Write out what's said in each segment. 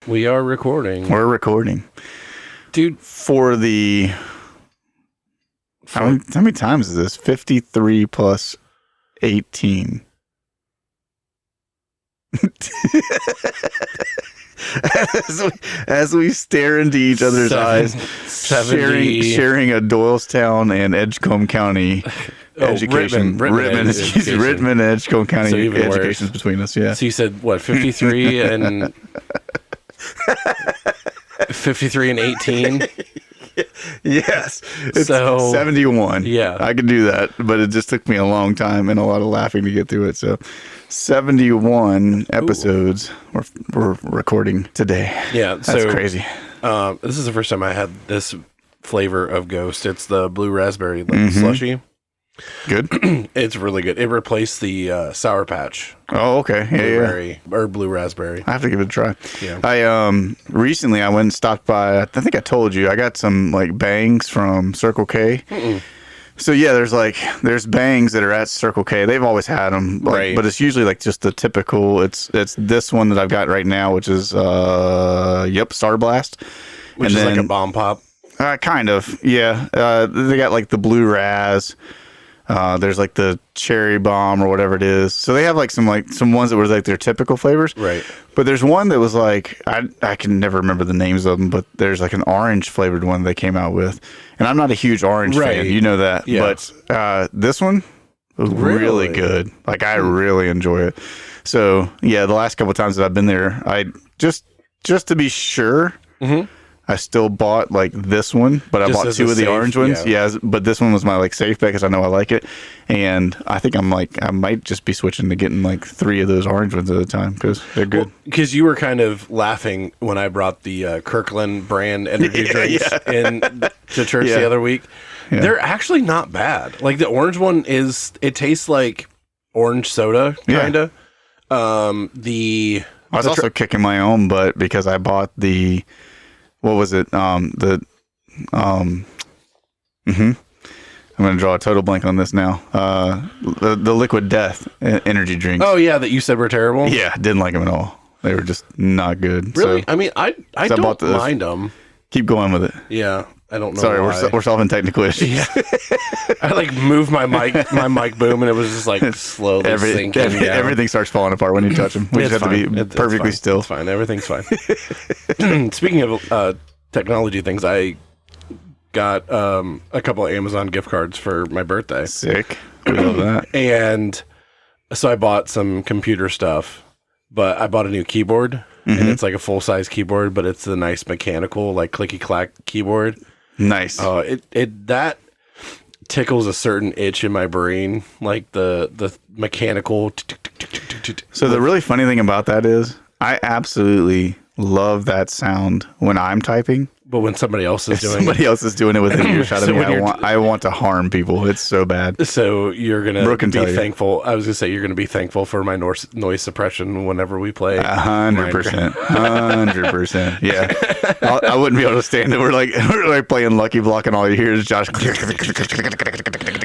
We are recording. We're recording. Dude. For the... How many times is this? 53 plus 18. as we stare into each other's eyes, sharing a Doylestown and Edgecombe County education. Rittman and Edgecombe County education is between us. Yeah. So you said what? 53 and 53 and 18. Yes. It's so 71. Yeah. I could do that, but it just took me a long time and a lot of laughing to get through it. So 71 episodes we're recording today. Yeah. That's crazy. This is the first time I had this flavor of Ghost. It's the blue raspberry slushy. Good. It's really good. It replaced the Sour Patch. Oh, okay. Blueberry or blue raspberry. I have to give it a try. Yeah. I recently I went and stopped by. I think I told you I got some like bangs from Circle K. So yeah, there's bangs that are at Circle K. They've always had them, right? But it's usually like just the typical. It's this one that I've got right now, which is Star Blast, which is like a bomb pop. Kind of, yeah. They got like the blue raz. There's like the cherry bomb or whatever it is. So they have like some ones that were like their typical flavors. Right. But there's one that was like, I can never remember the names of them, but there's like an orange flavored one they came out with. And I'm not a huge orange fan. You know that. Yeah. But this one was really good. Like I really enjoy it. So yeah, the last couple of times that I've been there, I just to be sure, I still bought like this one, but I bought two of the orange ones. Yeah, but this one was my like safe bet because I know I like it, and I think I might just be switching to getting like 3 of those orange ones at a time because they're good. Because you were kind of laughing when I brought the Kirkland brand energy drinks in to church the other week. Yeah. They're actually not bad. Like the orange one it tastes like orange soda kind of. I was also kicking my own butt because I bought the. What was it? I'm going to draw a total blank on this now. The Liquid Death energy drinks. Oh, yeah, that you said were terrible? Yeah, didn't like them at all. They were just not good. Really? So, I mean, I don't mind them. Keep going with it. Yeah, I don't know. Sorry, we're solving technical issues. Yeah. I like moved my mic boom, and it was just like slowly sinking down. Everything starts falling apart when you touch them. We just have to be perfectly still. It's fine. Everything's fine. Speaking of technology things, I got a couple of Amazon gift cards for my birthday. Sick. We love that. And so I bought some computer stuff, but I bought a new keyboard, and it's like a full-size keyboard, but it's a nice mechanical, like clicky-clack keyboard. Nice. That tickles a certain itch in my brain, like the mechanical. So the really funny thing about that is I absolutely love that sound when I'm typing. But when somebody else is doing it within earshot of me, I want to harm people. It's so bad. So you're going to be thankful. I was going to say you're going to be thankful for my noise suppression whenever we play. 100%. 100%. Yeah. I wouldn't be able to stand it. We're like playing Lucky Block and all you hear is Josh.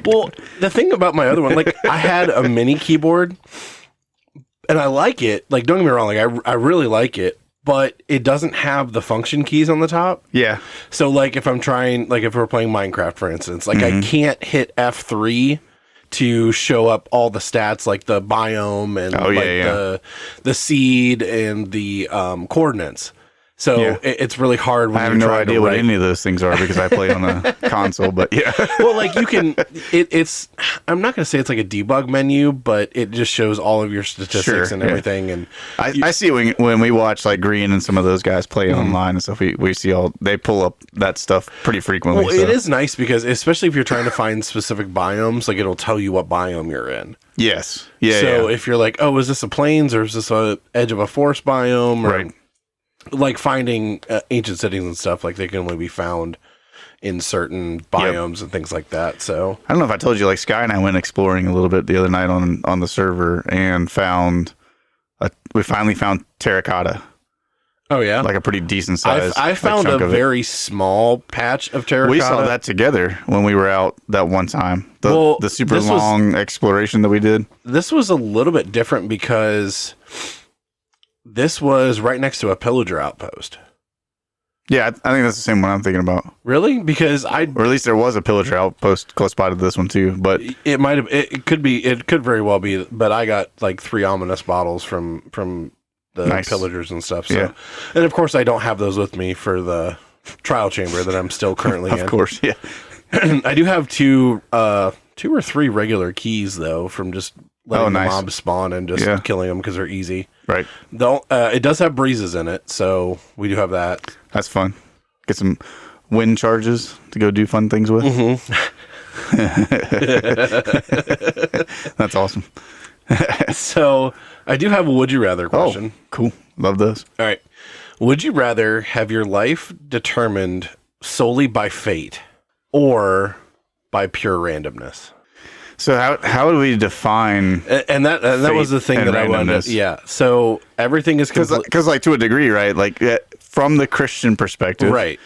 Well, the thing about my other one, like I had a mini keyboard and I like it. Like, don't get me wrong. Like I really like it. But it doesn't have the function keys on the top. Yeah. So, like, if I'm trying, like, if we're playing Minecraft, for instance, like, I can't hit F3 to show up all the stats, like the biome and the seed and the coordinates. So it's really hard when I have no idea what any of those things are because I play on a console, but yeah. Well, like you can, it's, I'm not going to say it's like a debug menu, but it just shows all of your statistics and everything. And I see when we watch like Green and some of those guys play online and stuff, we see they pull up that stuff pretty frequently. Well, it is nice because especially if you're trying to find specific biomes, like it'll tell you what biome you're in. Yes. Yeah. So if you're like, oh, is this a plains or is this a edge of a forest biome? Or, right. Like finding ancient cities and stuff, like they can only be found in certain biomes and things like that. So I don't know if I told you, like Sky and I went exploring a little bit the other night on the server and we finally found terracotta. Oh yeah, like a pretty decent size. I found a very small patch of terracotta. We saw that together when we were out that one time. The super long exploration that we did. This was a little bit different because this was right next to a pillager outpost. Yeah, I think that's the same one I'm thinking about. Really? Because or at least there was a pillager outpost close by to this one too. But it might have. It could be. It could very well be. But I got like 3 ominous bottles from the pillagers and stuff. So, yeah. And of course, I don't have those with me for the trial chamber that I'm still currently in. Of course, yeah. I do have 2 or 3 regular keys though from just letting the mobs spawn and just killing them because they're easy. Right. Though it does have breezes in it, so we do have that. That's fun. Get some wind charges to go do fun things with. That's awesome. So I do have a would you rather question. Oh, cool. Love those. All right. Would you rather have your life determined solely by fate or by pure randomness? So how do we define and that was the thing that I wanted to, yeah. So everything is because like to a degree, right? Like from the Christian perspective, right?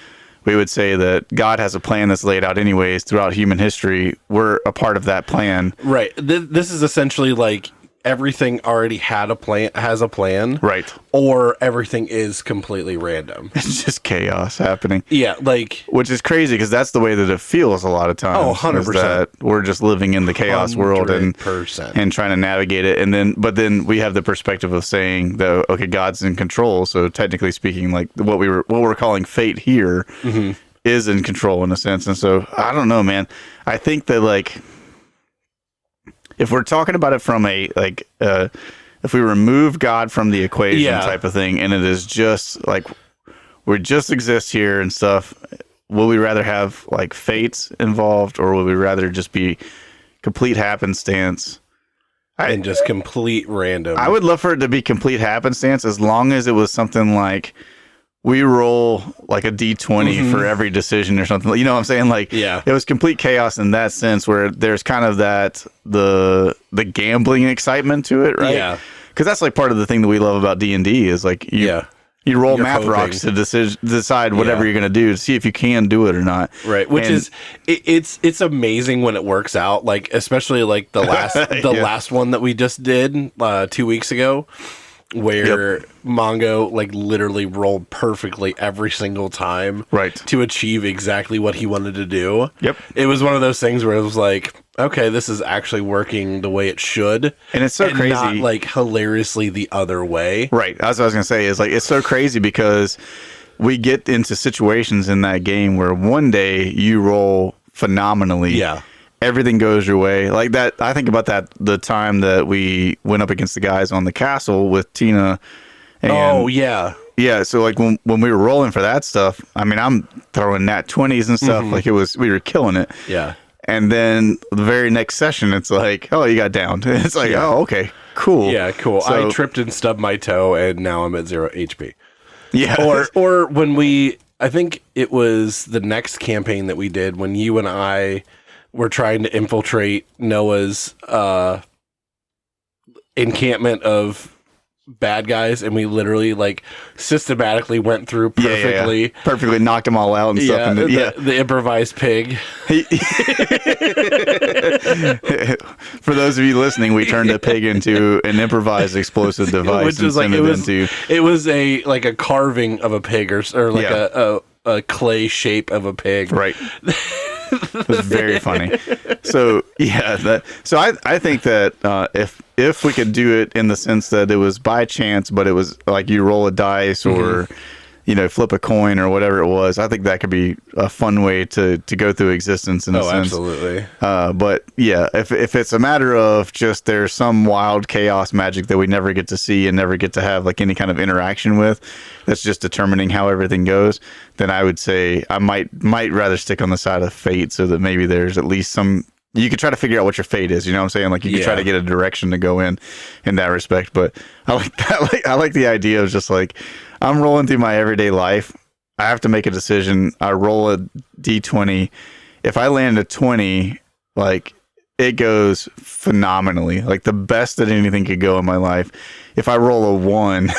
We would say that God has a plan that's laid out anyways throughout human history. We're a part of that plan, right? This is essentially like everything already has a plan, right? Or everything is completely random. It's just chaos happening. Yeah, like which is crazy because that's the way that it feels a lot of times. Oh, 100%. That we're just living in the chaos world and trying to navigate it, but then we have the perspective of saying that okay, God's in control. So technically speaking, like what we're calling fate here is in control in a sense. And so I don't know, man. I think that like, if we're talking about it from if we remove God from the equation type of thing, and it is just like we just exist here and stuff, will we rather have like fates involved, or will we rather just be complete happenstance and just complete random? I would love for it to be complete happenstance as long as it was something like we roll like a D20 for every decision or something. You know what I'm saying? Like, it was complete chaos in that sense where there's kind of that, the gambling excitement to it, right? Yeah. Because that's like part of the thing that we love about D&D is like, you roll math rocks to decide whatever you're going to do to see if you can do it or not. Right. Which is, it's amazing when it works out. Like, especially like the last one that we just did 2 weeks ago, where Mongo like literally rolled perfectly every single time to achieve exactly what he wanted to do. Yep. It was one of those things where it was like, okay, this is actually working the way it should. And it's so crazy. Not like hilariously the other way. Right. That's what I was going to say is like, it's so crazy because we get into situations in that game where one day you roll phenomenally. Yeah. Everything goes your way. Like that, I think about that, the time that we went up against the guys on the castle with Tina. And yeah, so like when we were rolling for that stuff, I mean, I'm throwing nat 20s and stuff. Like we were killing it. Yeah. And then the very next session, it's like, oh, you got downed. It's like, oh, okay, cool. Yeah, cool. So, I tripped and stubbed my toe, and now I'm at 0 HP. Yeah. Or when I think it was the next campaign that we did when you and I were trying to infiltrate Noah's encampment of bad guys, and we literally like systematically went through perfectly. Perfectly knocked them all out and stuff. And the improvised pig. For those of you listening, we turned a pig into an improvised explosive device, which is like it was a like a carving of a pig or like a clay shape of a pig. Right. It was very funny. So I think that if we could do it in the sense that it was by chance, but it was like you roll a dice or flip a coin or whatever it was, I think that could be a fun way to go through existence in a sense. Absolutely. But yeah, if it's a matter of just there's some wild chaos magic that we never get to see and never get to have like any kind of interaction with, that's just determining how everything goes, then I would say I might rather stick on the side of fate so that maybe there's at least some, you could try to figure out what your fate is, you know what I'm saying? Like you could try to get a direction to go in that respect. But I like that. I like the idea of just like, I'm rolling through my everyday life. I have to make a decision. I roll a D20. If I land a 20, like it goes phenomenally, like the best that anything could go in my life. If I roll a 1,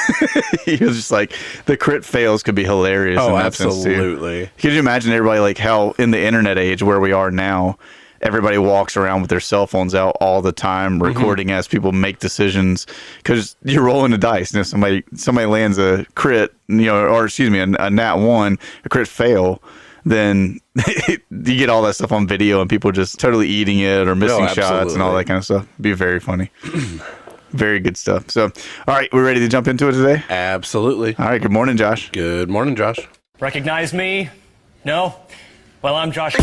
it's just like the crit fails could be hilarious. Oh, absolutely. Could you imagine everybody like how in the internet age where we are now, everybody walks around with their cell phones out all the time, recording as people make decisions, because you're rolling the dice. Somebody lands a crit, or excuse me, a nat 1, a crit fail, then you get all that stuff on video and people just totally eating it or missing shots and all that kind of stuff. It'd be very funny. Very good stuff. So, all right, we're ready to jump into it today? Absolutely. All right, good morning, Josh. Good morning, Josh. Recognize me? No? Well, I'm Josh.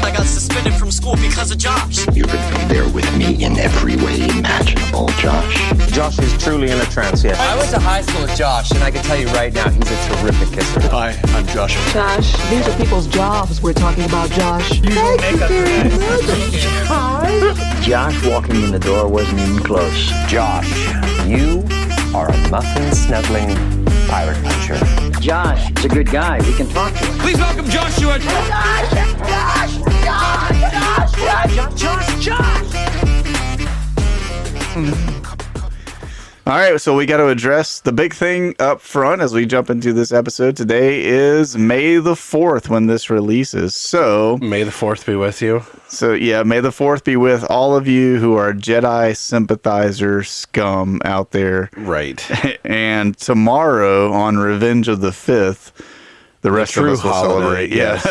I got suspended from school because of Josh. You're there with me in every way imaginable, Josh. Josh is truly in a trance, yes. I went to high school with Josh, and I can tell you right now, he's a terrific kisser. Hi, I'm Josh. Josh, these are people's jobs we're talking about, Josh. Thank you very much. Hi. Josh walking in the door wasn't even close. Josh, you are a muffin-snuggling pirate puncher. Josh is a good guy. We can talk to him. Please welcome Joshua. Josh. All right, so we got to address the big thing up front as we jump into this episode. Today is May the 4th when this releases. So May the 4th be with you. So yeah, May the 4th be with all of you who are Jedi sympathizer scum out there. Right. And tomorrow on Revenge of the 5th, the rest of us will celebrate. Yes.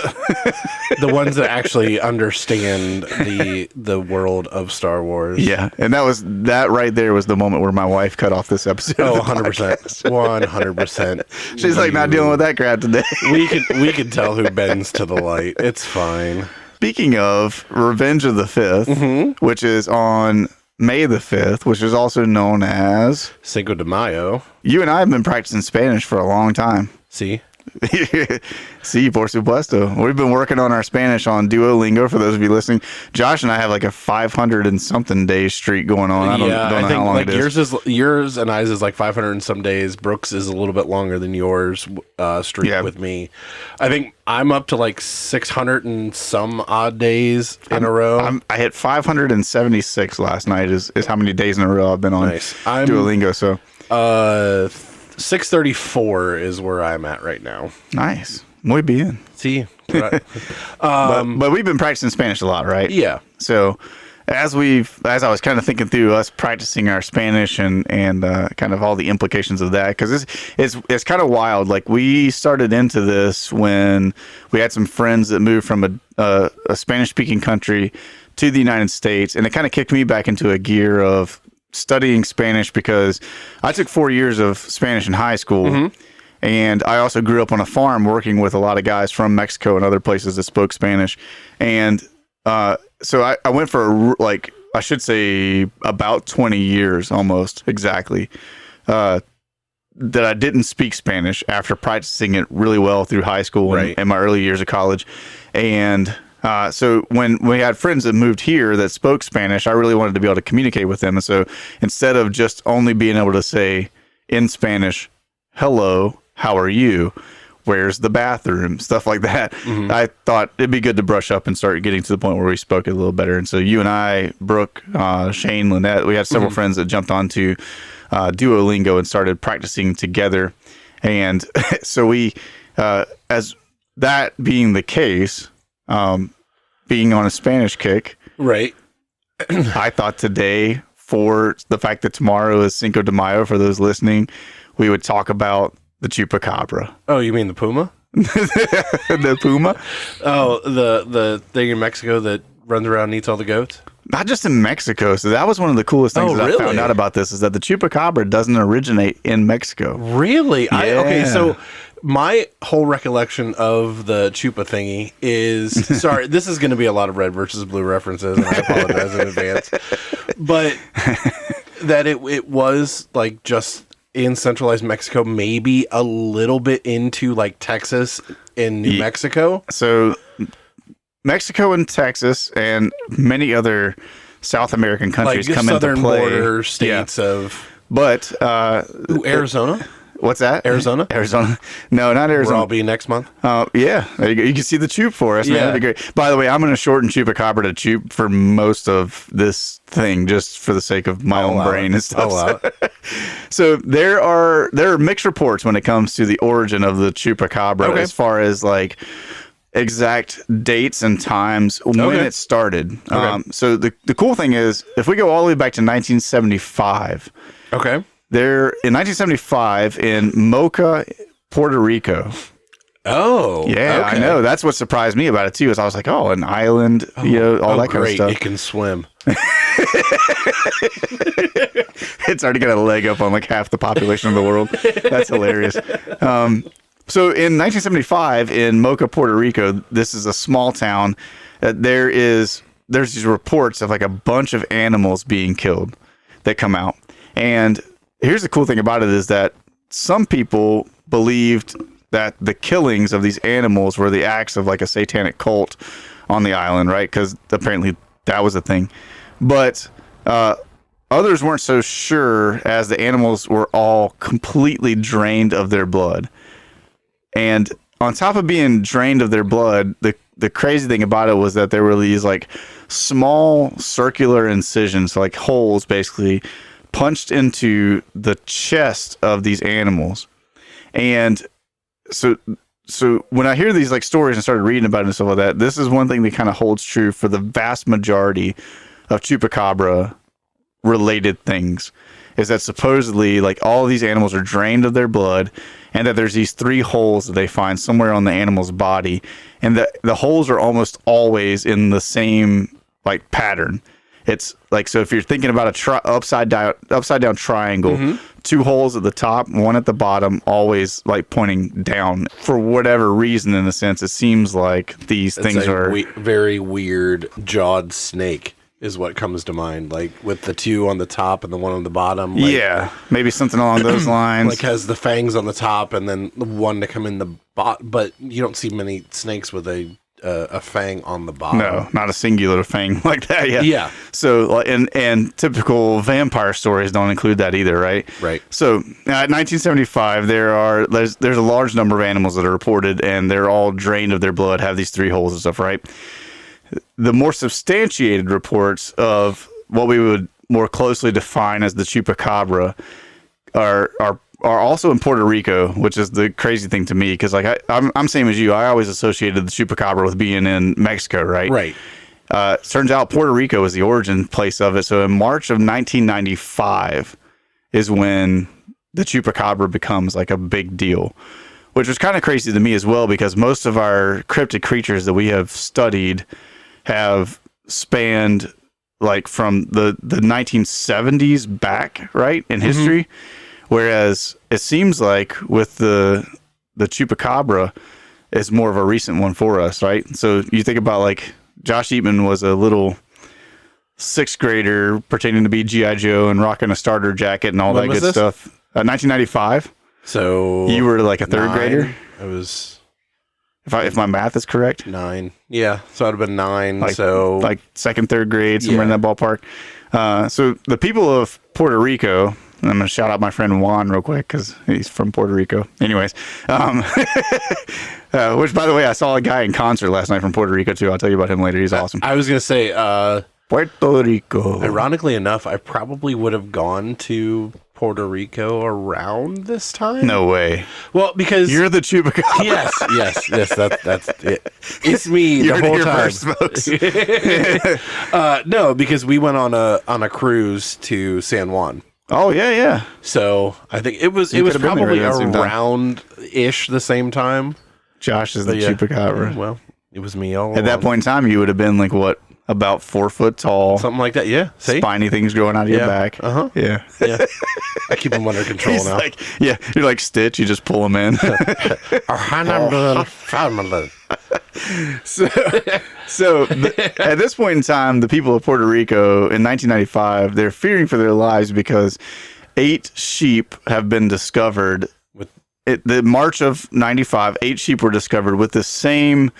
The ones that actually understand the world of Star Wars. Yeah. And that right there was the moment where my wife cut off this episode. Oh, 100%. 100%. She's like, not dealing with that crap today. we can tell who bends to the light. It's fine. Speaking of Revenge of the 5th, which is on May the 5th, which is also known as Cinco de Mayo. You and I have been practicing Spanish for a long time. See? Sí, por supuesto. We've been working on our Spanish on Duolingo. For those of you listening, Josh and I have like a 500 and something days streak going on. I don't know how long it is. Yours and I's is like 500 and some days. Brooks is a little bit longer than yours streak with me. I think I'm up to like 600 and some odd days in a row. I hit 576 last night is how many days in a row I've been on Duolingo. So 634 is where I'm at right now. Nice. Muy bien. See? Right. But we've been practicing Spanish a lot, right? Yeah. So as I was kind of thinking through us practicing our Spanish and kind of all the implications of that, because it's kind of wild. Like, we started into this when we had some friends that moved from a Spanish-speaking country to the United States, and it kind of kicked me back into a gear of studying Spanish, because I took 4 years of Spanish in high school, and I also grew up on a farm working with a lot of guys from Mexico and other places that spoke Spanish. And so I went for I should say about 20 years almost exactly that I didn't speak Spanish after practicing it really well through high school and my early years of college. And so when we had friends that moved here that spoke Spanish, I really wanted to be able to communicate with them. And so instead of just only being able to say in Spanish, hello, how are you? Where's the bathroom? Stuff like that. I thought it'd be good to brush up and start getting to the point where we spoke it a little better. And so you and I, Brooke, Shane, Lynette, we had several friends that jumped onto Duolingo and started practicing together. And so we, as that being the case, being on a Spanish kick, right? I thought today, for the fact that tomorrow is Cinco de Mayo, for those listening, we would talk about the Chupacabra. Oh, you mean the puma? The puma? Oh, the thing in Mexico that runs around and eats all the goats? Not just in Mexico. So that was one of the coolest things I found out about this, is that the Chupacabra doesn't originate in Mexico. Really? Yeah. Okay, so my whole recollection of the Chupa thingy is, sorry, this is going to be a lot of red versus blue references, and I apologize in advance, but that it was like just in centralized Mexico, maybe a little bit into like Texas and New Mexico. So Mexico and Texas and many other South American countries like come into play. Southern border states of... But... Arizona? What's that? Arizona? Arizona. No, not Arizona. Where I'll be next month. Yeah. There you go. You can see the Chup for us, man. That'd be great. By the way, I'm going to shorten Chupacabra to Chup for most of this thing, just for the sake of my own brain and stuff. So there are mixed reports when it comes to the origin of the Chupacabra, as far as like exact dates and times when it started. Okay. So the cool thing is, if we go all the way back to 1975, Okay. there in 1975 in Mocha, Puerto Rico. Oh, Yeah, okay. I know. That's what surprised me about it too. Is I was like, oh, an island, all that kind of great. stuff. It can swim. It's already got a leg up on like half the population of the world. That's hilarious. So in 1975 in Mocha, Puerto Rico, this is a small town. There's these reports of like a bunch of animals being killed that come out. And here's the cool thing about it is that some people believed that the killings of these animals were the acts of like a satanic cult on the island, right? Because apparently that was a thing. But others weren't so sure, as the animals were all completely drained of their blood. And on top of being drained of their blood, the crazy thing about it was that there were these like small circular incisions, like holes basically, punched into the chest of these animals. And so when I hear these like stories and started reading about it and stuff like that, this is one thing that kind of holds true for the vast majority of Chupacabra related things, is that supposedly like all of these animals are drained of their blood, and that there's these 3 holes that they find somewhere on the animal's body, and the holes are almost always in the same like pattern. It's like, so if you're thinking about a upside down triangle, 2 holes at the top, 1 at the bottom, always like pointing down. For whatever reason, in a sense, it seems like these things are very weird jawed snake is what comes to mind. Like with the 2 on the top and the 1 on the bottom. Like, yeah, maybe something along those lines. Like has the fangs on the top and then the one to come in the bottom. But you don't see many snakes with a fang on the bottom. No, not a singular fang like that. Yeah. Yeah. So, and typical vampire stories don't include that either, right? Right. So, at 1975, there's a large number of animals that are reported, and they're all drained of their blood, have these 3 holes and stuff, right? The more substantiated reports of what we would more closely define as the Chupacabra are also in Puerto Rico, which is the crazy thing to me, because like I'm same as you. I always associated the Chupacabra with being in Mexico, right? Right. Turns out Puerto Rico is the origin place of it. So in March of 1995 is when the Chupacabra becomes like a big deal, which was kind of crazy to me as well, because most of our cryptid creatures that we have studied have spanned like from the 1970s back, right, in history. Whereas it seems like with the Chupacabra is more of a recent one for us, right? So you think about like Josh Eatman was a little 6th grader pretending to be G.I. Joe and rocking a starter jacket and all that good stuff. 1995. So you were like a 3rd grader? I was... If my math is correct. 9. Yeah. So I'd have been 9. Like 2nd, 3rd grade, somewhere in that ballpark. So the people of Puerto Rico... And I'm going to shout out my friend Juan real quick because he's from Puerto Rico. Anyways, which, by the way, I saw a guy in concert last night from Puerto Rico, too. I'll tell you about him later. He's awesome. I was going to say, Puerto Rico. Ironically enough, I probably would have gone to Puerto Rico around this time. No way. Well, because... You're the Chupacabra. Yes. That's it. It's me the whole time. First, no, because we went on a cruise to San Juan. Oh yeah. So I think it was probably around-ish the same time. Josh is the Chupacabra. Well, it was me all At that point in time, you would have been like what, about 4 foot tall, something like that. Yeah, see? Spiny things growing out of your back. Yeah. I keep them under control now. Like, you're like Stitch. You just pull them in. So at this point in time, the people of Puerto Rico in 1995, they're fearing for their lives because 8 sheep have been discovered. The March of 95, 8 sheep were discovered with the same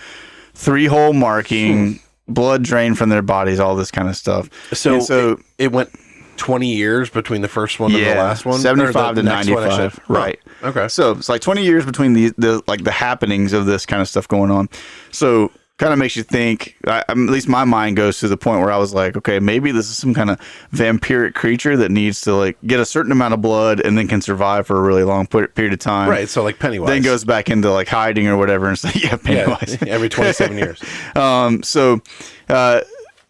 3-hole marking, blood drained from their bodies, all this kind of stuff. So it went 20 years between the first one and the last one? 75 to 95. Right. Okay. So it's like 20 years between the happenings of this kind of stuff going on. So kind of makes you think, at least my mind goes to the point where I was like, okay, maybe this is some kind of vampiric creature that needs to like get a certain amount of blood and then can survive for a really long period of time. Right. So like Pennywise. Then goes back into like hiding or whatever. And so, yeah, Pennywise. Yeah, every 27 years.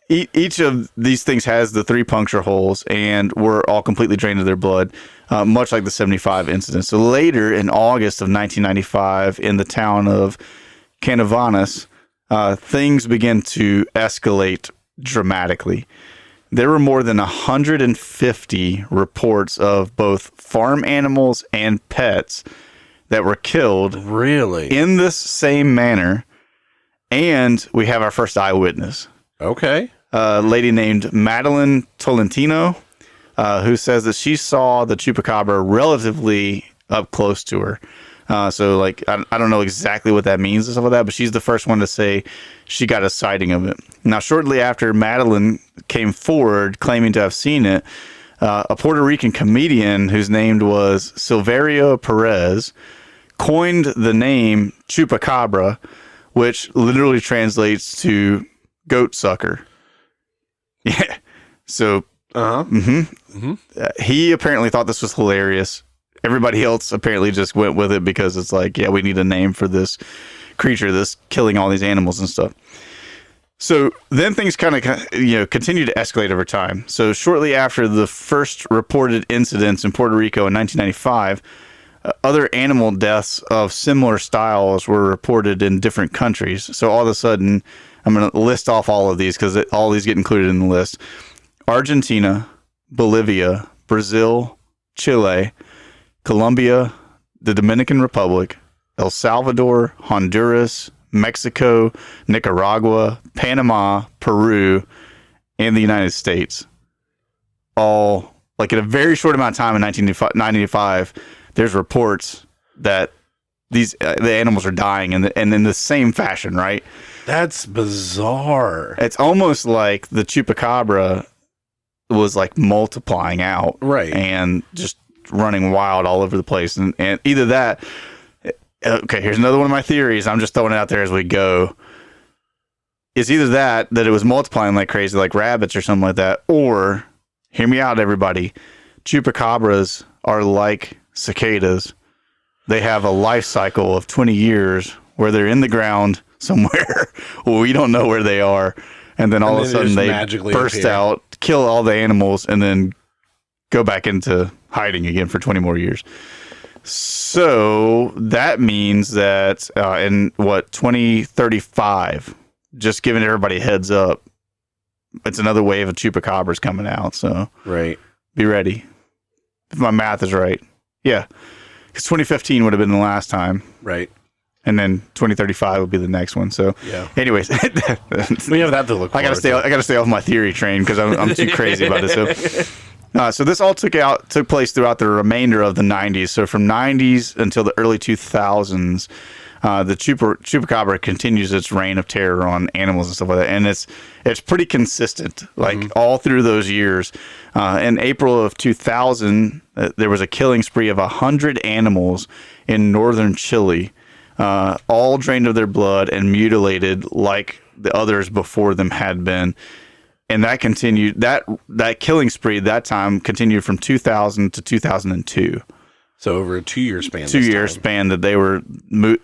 Each of these things has the 3 puncture holes and were all completely drained of their blood, much like the 75 incident. So later in August of 1995 in the town of Canovanas, things began to escalate dramatically. There were more than 150 reports of both farm animals and pets that were killed in this same manner. And we have our first eyewitness. Okay. A lady named Madeline Tolentino, who says that she saw the Chupacabra relatively up close to her. So, like, I don't know exactly what that means and stuff like that, but she's the first one to say she got a sighting of it. Now, shortly after Madeline came forward claiming to have seen it, a Puerto Rican comedian whose name was Silverio Perez coined the name Chupacabra, which literally translates to goat sucker. Yeah. So, he apparently thought this was hilarious. Everybody else apparently just went with it because it's like, yeah, we need a name for this creature that's killing all these animals and stuff. So then things kind of, continue to escalate over time. So shortly after the first reported incidents in Puerto Rico in 1995, other animal deaths of similar styles were reported in different countries. So all of a sudden, I'm going to list off all of these because all these get included in the list. Argentina, Bolivia, Brazil, Chile, Colombia, the Dominican Republic, El Salvador, Honduras, Mexico, Nicaragua, Panama, Peru, and the United States. All, like, in a very short amount of time in 1995, there's reports that the animals are dying and in the same fashion, right? That's bizarre. It's almost like the Chupacabra was like multiplying out, right, and just running wild all over the place. And either that, okay, here's another one of my theories. I'm just throwing it out there as we go. It's either that it was multiplying like crazy, like rabbits or something like that, or, hear me out, everybody, Chupacabras are like cicadas. They have a life cycle of 20 years where they're in the ground somewhere. We don't know where they are. And then all of a sudden they burst out, kill all the animals, and then go back into hiding again for 20 more years. So that means that in 2035, just giving everybody a heads up, it's another wave of Chupacabras coming out. So be ready. If my math is right. Yeah. Because 2015 would have been the last time. Right. And then 2035 will be the next one. So, anyways, we have that to look. I gotta stay off my theory train because I'm too crazy about it. So this all took place throughout the remainder of the 90s. So from 90s until the early 2000s, the Chupacabra continues its reign of terror on animals and stuff like that, and it's pretty consistent, like all through those years. In April of 2000, there was a killing spree of 100 animals in northern Chile. All drained of their blood and mutilated like the others before them had been. And that continued, that killing spree that time continued from 2000 to 2002. So over a 2-year span. 2-year span that they were,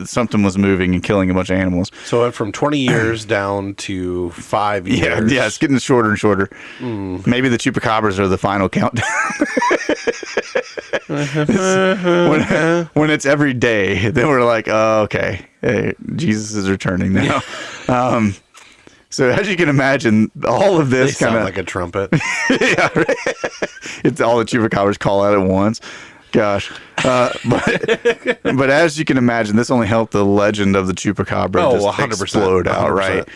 something was moving and killing a bunch of animals. So it went from 20 years down to 5 years. Yeah, it's getting shorter and shorter. Maybe the Chupacabras are the final countdown. When it's every day, then we're like, oh, okay, hey, Jesus is returning now. So as you can imagine, all of this kind of like a trumpet. Yeah, right? It's all the Chupacabras call out at once. Gosh, but as you can imagine, this only helped the legend of the Chupacabra just 100%, explode out, 100%. Right?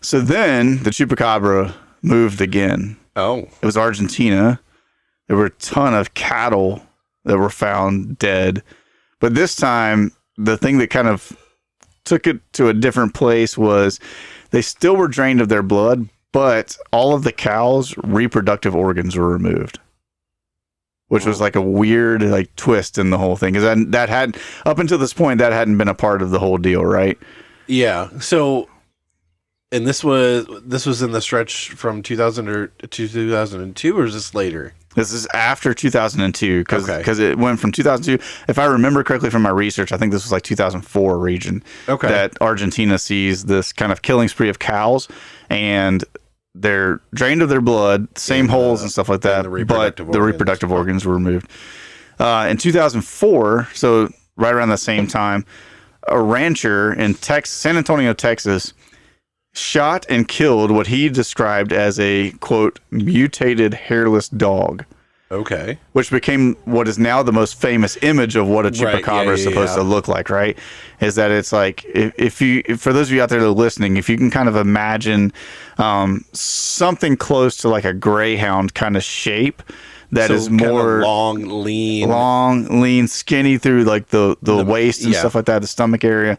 So then the Chupacabra moved again. Oh, it was Argentina. There were a ton of cattle that were found dead, but this time the thing that kind of took it to a different place was they still were drained of their blood, but all of the cows' reproductive organs were removed. Which was like a weird like twist in the whole thing, because that had, up until this point, that hadn't been a part of the whole deal, right? Yeah. So And this was in the stretch from 2000 to 2002, or is this later? This is after 2002 because it went from 2002. If I remember correctly from my research, I think this was like 2004 region that Argentina sees this kind of killing spree of cows, and they're drained of their blood, same holes and stuff like that, but the reproductive organs were removed. In 2004, so right around the same time, a rancher in San Antonio, Texas, shot and killed what he described as a, quote, mutated hairless dog. Okay. Which became what is now the most famous image of what a chupacabra is supposed to look like, right? Is that it's like, for those of you out there that are listening, if you can kind of imagine something close to like a greyhound kind of shape, that is more long, lean, skinny through like the waist and stuff like that, the stomach area.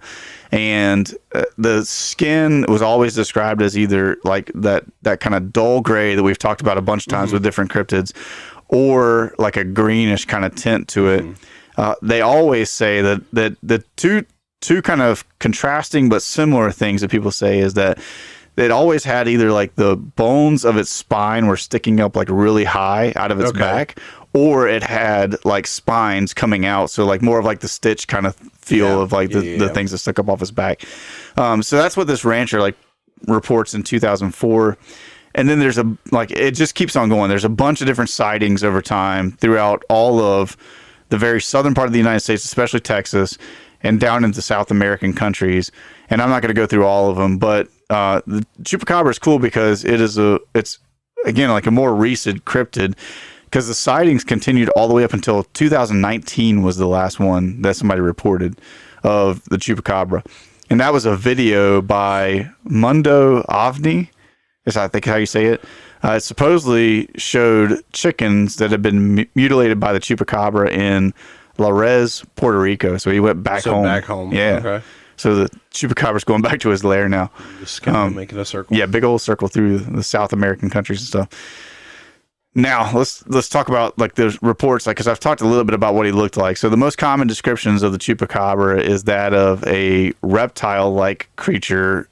And the skin was always described as either like that kind of dull gray that we've talked about a bunch of times with different cryptids, or like a greenish kind of tint to it. They always say that the two kind of contrasting but similar things that people say is that it always had either like the bones of its spine were sticking up like really high out of its back, or it had like spines coming out. So like more of like the Stitch kind of feel of like the things that stuck up off his back. So that's what this rancher like reports in 2004. And then there's it just keeps on going. There's a bunch of different sightings over time throughout all of the very southern part of the United States, especially Texas, and down into South American countries. And I'm not going to go through all of them, but the Chupacabra is cool because it's again like a more recent cryptid, because the sightings continued all the way up until 2019 was the last one that somebody reported of the Chupacabra. And that was a video by Mundo Ovni, is I think how you say it. It supposedly showed chickens that had been mutilated by the Chupacabra in Lares, Puerto Rico. So he went back home. Back home. Yeah. Okay. So the Chupacabra's going back to his lair now. Just kind of making a circle. Yeah, big old circle through the South American countries and stuff. Now, let's talk about like the reports, like, because I've talked a little bit about what he looked like. So the most common descriptions of the Chupacabra is that of a reptile-like creature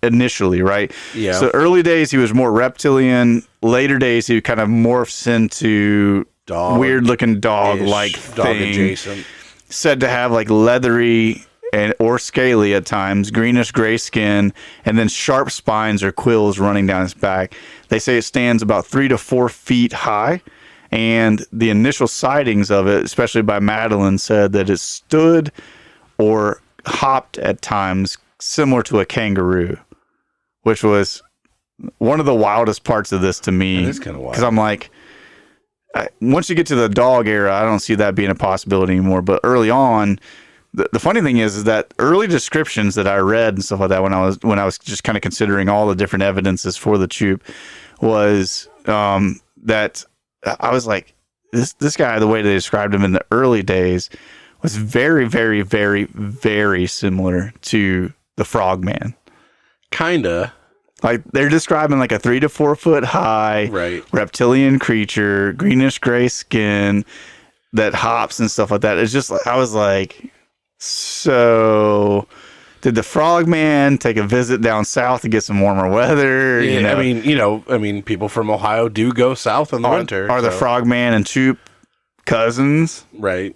initially, right? Yeah. So early days, he was more reptilian. Later days, he kind of morphs into weird-looking dog-like thing. Adjacent. Said to have like leathery or scaly at times, greenish gray skin, and then sharp spines or quills running down his back. They say it stands about 3 to 4 feet high, and the initial sightings of it, especially by Madeline, said that it stood or hopped at times similar to a kangaroo, which was one of the wildest parts of this to me. That is kind of wild. Because I'm like, once you get to the dog era, I don't see that being a possibility anymore. But early on, the funny thing is that early descriptions that I read and stuff like that when I was just kind of considering all the different evidences for the Chup was that I was like, this guy, the way they described him in the early days was very, very, very, very similar to the Frogman. Kinda. Like they're describing like a 3 to 4 foot high reptilian creature, greenish gray skin that hops and stuff like that. It's just I was like, so did the Frogman take a visit down south to get some warmer weather? Yeah, I mean, people from Ohio do go south in the winter. Are the Frogman and Chup cousins? Right.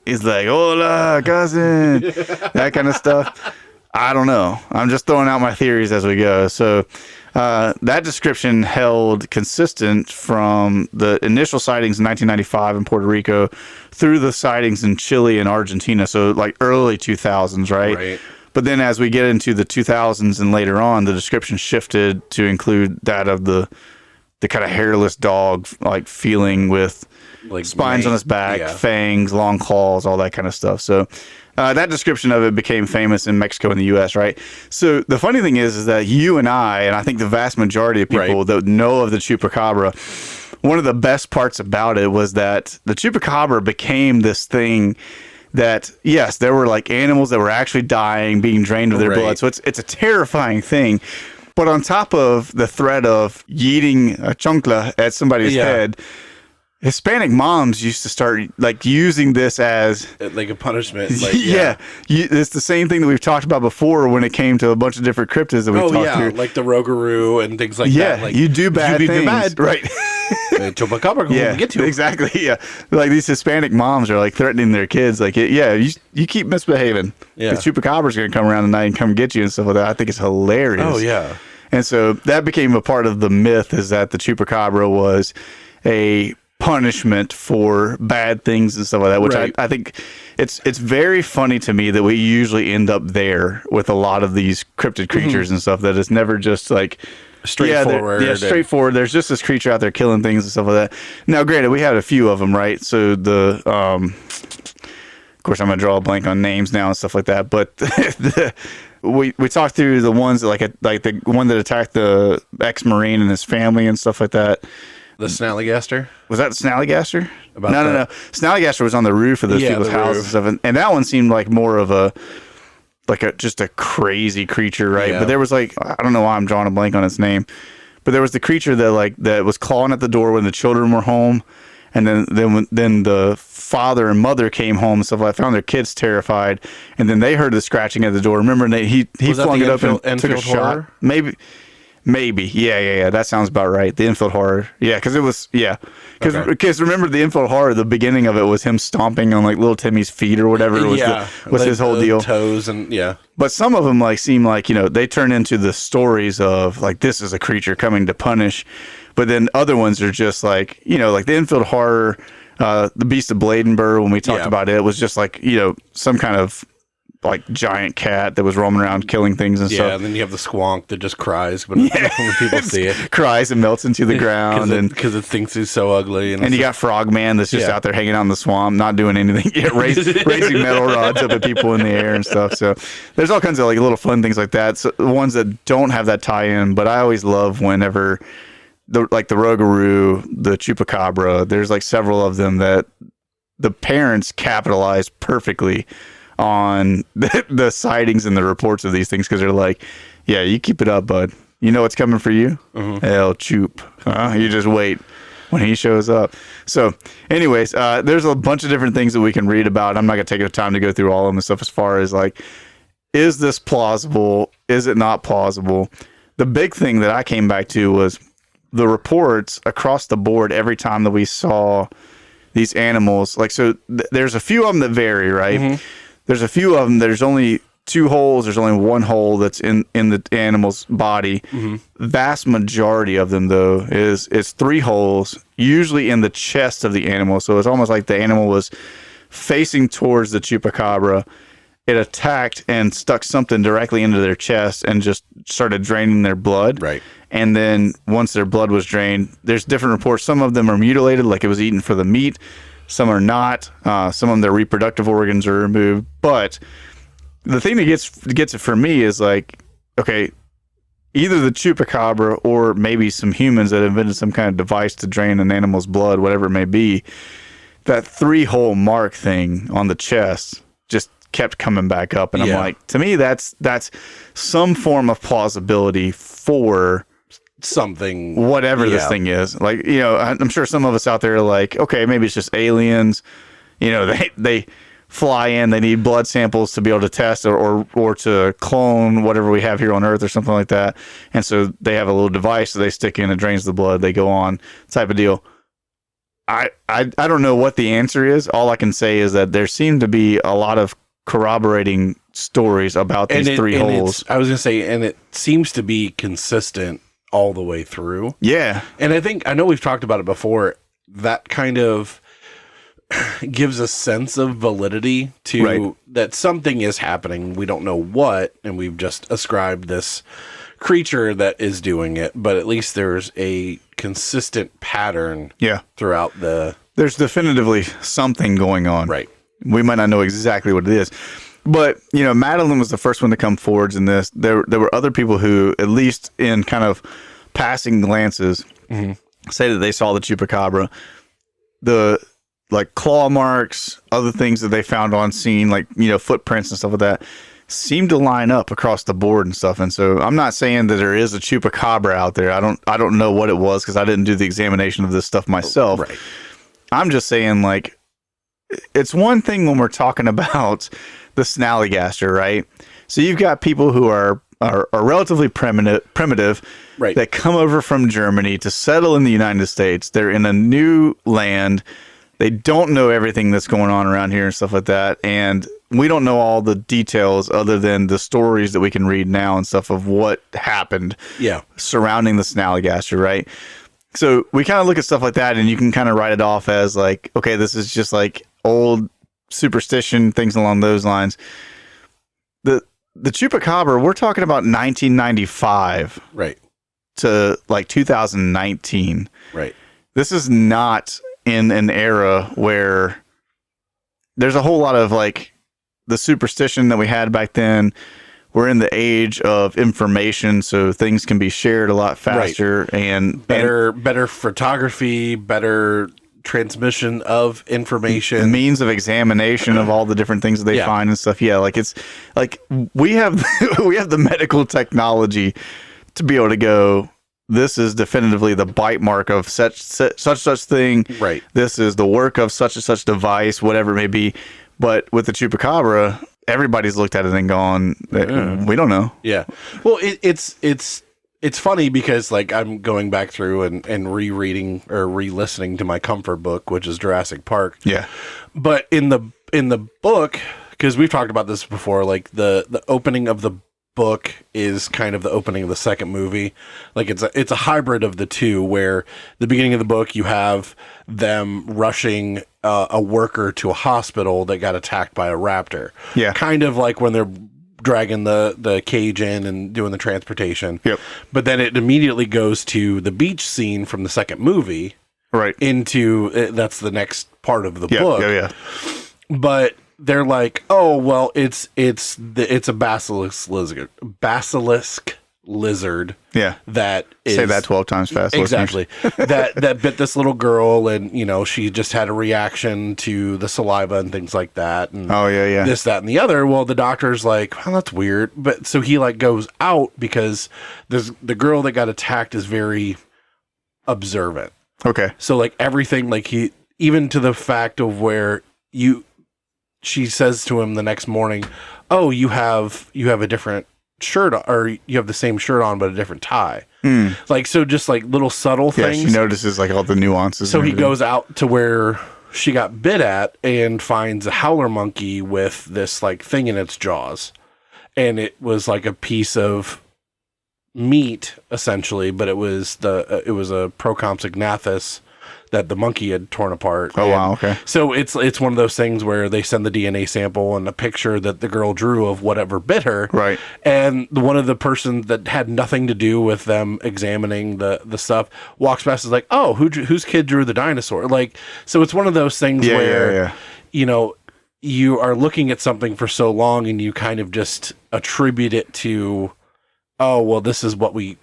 He's like, hola, cousin, that kind of stuff. I don't know. I'm just throwing out my theories as we go. So that description held consistent from the initial sightings in 1995 in Puerto Rico through the sightings in Chile and Argentina. So like early 2000s, right? But then as we get into the 2000s and later on, the description shifted to include that of the kind of hairless dog, like feeling with like spines on his back, fangs, long claws, all that kind of stuff. So that description of it became famous in Mexico and the U.S., right? So the funny thing is that you and I think the vast majority of people that know of the Chupacabra, one of the best parts about it was that the Chupacabra became this thing that, yes, there were like animals that were actually dying, being drained of their blood. So it's a terrifying thing. But on top of the threat of yeeting a chancla at somebody's head, Hispanic moms used to start like using this as like a punishment. Like, it's the same thing that we've talked about before when it came to a bunch of different cryptids that we talked through, like the Rogaroo and things like that. Like, you do bad things, right? Chupacabra can get to exactly. Yeah, like these Hispanic moms are like threatening their kids, like, you keep misbehaving. The Chupacabra's going to come around tonight and come get you and stuff like that. I think it's hilarious. Oh yeah, and so that became a part of the myth, is that the Chupacabra was a punishment for bad things and stuff like that, which I think it's very funny to me that we usually end up there with a lot of these cryptid creatures and stuff, that it's never just like straightforward. Straightforward. There's just this creature out there killing things and stuff like that. Now, granted, we had a few of them, right? So the of course I'm gonna draw a blank on names now and stuff like that, but we talked through the ones that like the one that attacked the ex-Marine and his family and stuff like that. The Snallygaster? Was that Snallygaster? No. Snallygaster was on the roof of those people's houses and stuff, and that one seemed like more of just a crazy creature, right? But there was I don't know why I'm drawing a blank on its name, but there was the creature that was clawing at the door when the children were home, and then the father and mother came home and stuff. I found their kids terrified, and then they heard the scratching at the door. Remember, he flung it up and took a shot. Maybe. Yeah. That sounds about right. The infield horror. Yeah, because it was, Because remember, the infield horror, the beginning of it was him stomping on like little Timmy's feet or whatever. Was his whole deal. Toes and But some of them seem like, they turn into the stories of like, this is a creature coming to punish. But then other ones are just like, like the infield horror, the Beast of Bladenburg, when we talked about it, was just like, some kind of like giant cat that was roaming around killing things and stuff. Yeah, and then you have the squonk that just cries when people see it. Cries and melts into the ground. Because it thinks it's so ugly. And you got Frogman that's just out there hanging out in the swamp, not doing anything. Raising metal rods up at people in the air and stuff. So there's all kinds of like little fun things like that. So the ones that don't have that tie-in, but I always love whenever the Rogaroo, the Chupacabra, there's like several of them that the parents capitalize perfectly on the sightings and the reports of these things, because they're like, yeah, you keep it up, bud. You know what's coming for you? Hell, Chup. You just wait when he shows up. So anyways, there's a bunch of different things that we can read about. I'm not going to take the time to go through all of them and stuff as far as like, is this plausible? Is it not plausible? The big thing that I came back to was the reports across the board every time that we saw these animals. Like, so there's a few of them that vary, right? There's a few of them, there's only 2 holes, there's only 1 hole that's in the animal's body. Vast majority of them, though, is 3 holes, usually in the chest of the animal. So it's almost like the animal was facing towards the Chupacabra. It attacked and stuck something directly into their chest and just started draining their blood. Right. And then once their blood was drained, there's different reports. Some of them are mutilated, like it was eaten for the meat. Some are not. Some of them, their reproductive organs are removed. But the thing that gets it for me is like, okay, either the Chupacabra or maybe some humans that invented some kind of device to drain an animal's blood, whatever it may be, that 3-hole mark thing on the chest just kept coming back up. And I'm like, to me, that's some form of plausibility for something, whatever this thing is. Like, I'm sure some of us out there are like, okay, maybe it's just aliens. They fly in, they need blood samples to be able to test or to clone whatever we have here on Earth or something like that. And so they have a little device that they stick in, it drains the blood, they go on, type of deal. I don't know what the answer is. All I can say is that there seem to be a lot of corroborating stories about these 3 holes. I was going to say, and it seems to be consistent all the way through. Yeah. And I know we've talked about it before, that kind of gives a sense of validity to that something is happening. We don't know what, and we've just ascribed this creature that is doing it, but at least there's a consistent pattern throughout there's definitively something going on. Right. We might not know exactly what it is. But, Madeline was the first one to come forwards in this. There were other people who, at least in kind of passing glances, say that they saw the Chupacabra. The, like, claw marks, other things that they found on scene, like, footprints and stuff like that, seem to line up across the board and stuff. And so I'm not saying that there is a Chupacabra out there. I don't know what it was because I didn't do the examination of this stuff myself. Right. I'm just saying, like, it's one thing when we're talking about the snallygaster, right? So you've got people who are relatively primitive right, that come over from Germany to settle in the United States. They're in a new land. They don't know everything that's going on around here and stuff like that. And we don't know all the details other than the stories that we can read now and stuff of what happened surrounding the snallygaster, right? So we kind of look at stuff like that, and you can kind of write it off as like, okay, this is just like old superstition, things along those lines. The Chupacabra, we're talking about 1995 right, to like 2019. Right. This is not in an era where there's a whole lot of like the superstition that we had back then. We're in the age of information, so things can be shared a lot faster, right, and better photography, better transmission of information, means of examination of all the different things that they find and stuff. Yeah, like it's like we have the medical technology to be able to go, this is definitively the bite mark of such thing. Right. This is the work of such and such device, whatever it may be. But with the Chupacabra, everybody's looked at it and gone, we don't know. Yeah. Well, it's funny because like I'm going back through and rereading or re-listening to my comfort book, which is Jurassic Park. Yeah. But in the book, because we've talked about this before, like the opening of the book is kind of the opening of the second movie. Like it's a hybrid of the two, where the beginning of the book you have them rushing a worker to a hospital that got attacked by a raptor. Yeah. Kind of like when they're dragging the cage in and doing the transportation. Yep. But then it immediately goes to the beach scene from the second movie. Right. Into that's the next part of the book. Yeah. But they're like, oh well, it's a basilisk lizard. Yeah. That is, say that 12 times fast. Exactly. that bit this little girl, and she just had a reaction to the saliva and things like that. And this, that, and the other. Well, the doctor's like, well, that's weird. But so he like goes out because the girl that got attacked is very observant. Okay. So like everything, like he, even to the fact of where she says to him the next morning, oh, you have a different shirt on, or you have the same shirt on but a different tie. Like, so just like little subtle things. Yeah, she notices like all the nuances. So he goes out to where she got bit at and finds a howler monkey with this like thing in its jaws, and it was like a piece of meat essentially, but it was a Procompsognathus that the monkey had torn apart. Oh, wow, okay. So it's one of those things where they send the DNA sample and a picture that the girl drew of whatever bit her. Right. And one of the person that had nothing to do with them examining the stuff walks past and is like, oh, whose kid drew the dinosaur? Like, so it's one of those things where, you are looking at something for so long and you kind of just attribute it to, oh, well, this is what we're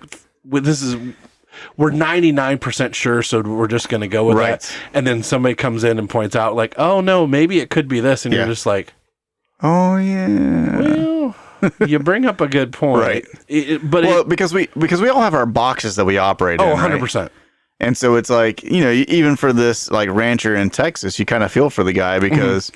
99% sure, so we're just going to go with that. And then somebody comes in and points out, like, oh, no, maybe it could be this. And you're just like, oh, yeah. Well, you bring up a good point. Right. Because we all have our boxes that we operate in. Oh, 100%. Right? And so it's like, even for this like rancher in Texas, you kind of feel for the guy because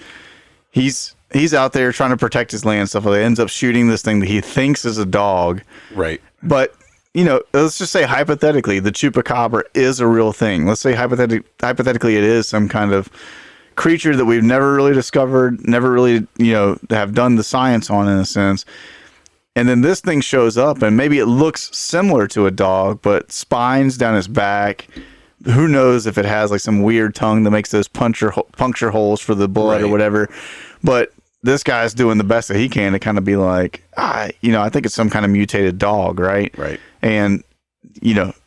he's out there trying to protect his land and stuff. He ends up shooting this thing that he thinks is a dog. Right. But let's just say hypothetically, the Chupacabra is a real thing. Let's say hypothetically it is some kind of creature that we've never really discovered, never really, have done the science on in a sense. And then this thing shows up and maybe it looks similar to a dog, but spines down its back. Who knows if it has like some weird tongue that makes those puncture holes for the blood or whatever. But this guy's doing the best that he can to kind of be like, I think it's some kind of mutated dog, right? Right. And,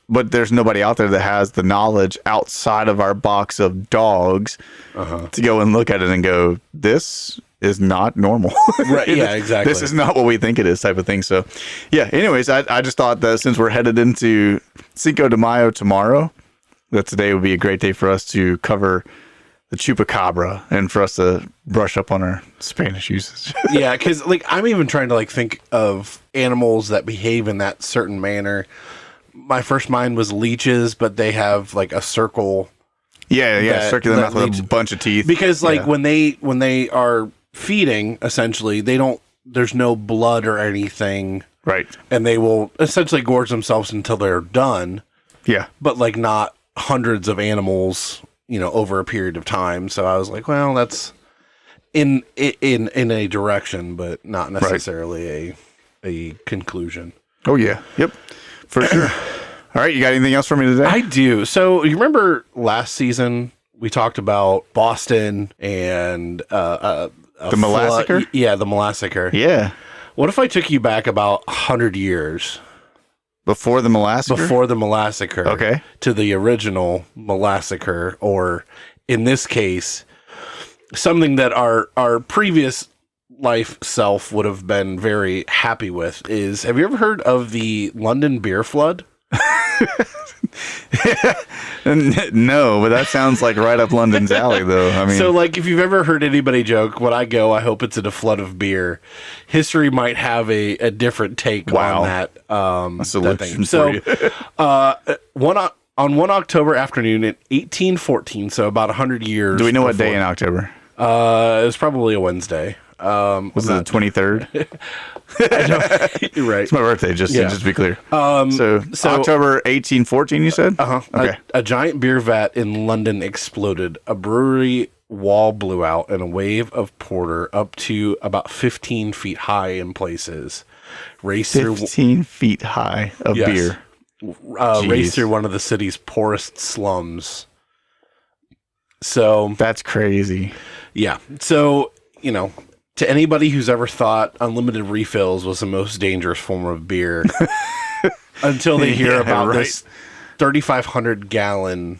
but there's nobody out there that has the knowledge outside of our box of dogs to go and look at it and go, this is not normal. Right. Yeah, exactly. This is not what we think it is type of thing. So, yeah, anyways, I just thought that since we're headed into Cinco de Mayo tomorrow, that today would be a great day for us to cover the Chupacabra and for us to brush up on our Spanish usage. Yeah, because like I'm even trying to like think of animals that behave in that certain manner. My first mind was leeches, but they have like a circle Yeah, circular mouth with a bunch of teeth. Because when they are feeding, essentially, there's no blood or anything. Right. And they will essentially gorge themselves until they're done. Yeah. But not hundreds of animals, over a period of time. So I was like, well, that's in a direction, but not necessarily a conclusion. Oh yeah. Yep. For sure. All right, you got anything else for me today? I do. So you remember last season we talked about Boston and the Molassacre? Yeah, the Molassacre. Yeah. What if I took you back about 100 years? Before the Molassacre? Before the Molassacre. Okay. To the original Molassacre, or in this case, something that our previous life self would have been very happy with is, have you ever heard of the London beer flood? No, but that sounds like right up London's alley, though. I mean, so if you've ever heard anybody joke, when I go, I hope it's in a flood of beer. History might have a different take on that. That thing. So, on 1 October afternoon in 1814, so about 100 years. Do we know what day in October? It was probably a Wednesday. Was it the 23rd? You're right. It's my birthday, just to be clear. So October 1814, you said? Okay. A giant beer vat in London exploded. A brewery wall blew out, and a wave of porter up to about 15 feet high in places raced 15 feet high of beer. Raced through one of the city's poorest slums. So that's crazy. Yeah. So, to anybody who's ever thought unlimited refills was the most dangerous form of beer, until they hear about this 3,500 gallon